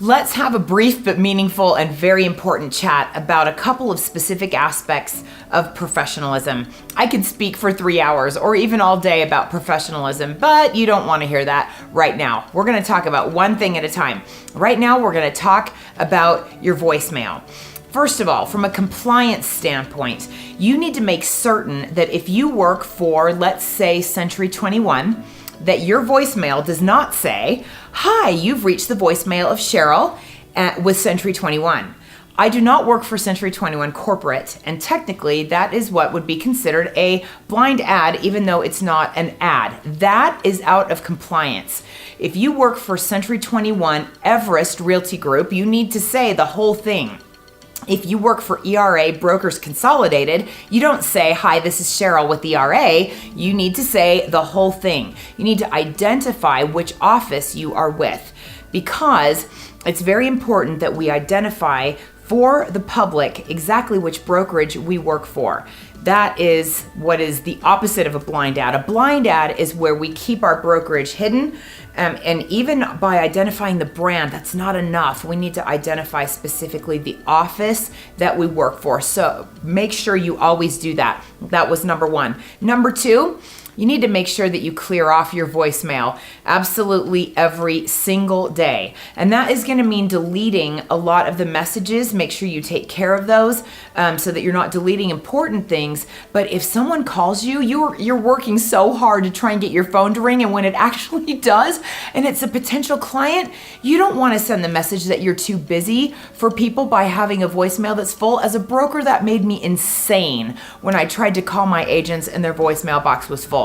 Let's have a brief but meaningful and very important chat about a couple of specific aspects of professionalism. I could speak for 3 hours or even all day about professionalism, but you don't want to hear that right now. We're going to talk about one thing at a time. Right now, we're going to talk about your voicemail. First of all, from a compliance standpoint, you need to make certain that if you work for, let's say, Century 21, that your voicemail does not say, "Hi, you've reached the voicemail of Cheryl with Century 21. I do not work for Century 21 corporate, and technically that is what would be considered a blind ad, even though it's not an ad. That is out of compliance. If you work for Century 21 Everest Realty Group, you need to say the whole thing. If you work for ERA Brokers Consolidated, you don't say, "Hi, this is Cheryl with ERA." You need to say the whole thing. You need to identify which office you are with, because it's very important that we identify for the public exactly which brokerage we work for. That is what is the opposite of a blind ad. A blind ad is where we keep our brokerage hidden, and even by identifying the brand, that's not enough. We need to identify specifically the office that we work for. So make sure you always do that. That was number one. Number two, you need to make sure that you clear off your voicemail absolutely every single day. And that is going to mean deleting a lot of the messages. Make sure you take care of those so that you're not deleting important things. But if someone calls you, you're working so hard to try and get your phone to ring, and when it actually does, and it's a potential client, you don't want to send the message that you're too busy for people by having a voicemail that's full. As a broker, that made me insane when I tried to call my agents and their voicemail box was full.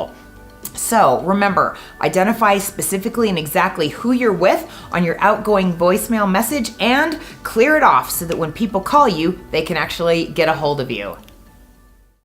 So remember, identify specifically and exactly who you're with on your outgoing voicemail message and clear it off so that when people call you, they can actually get a hold of you.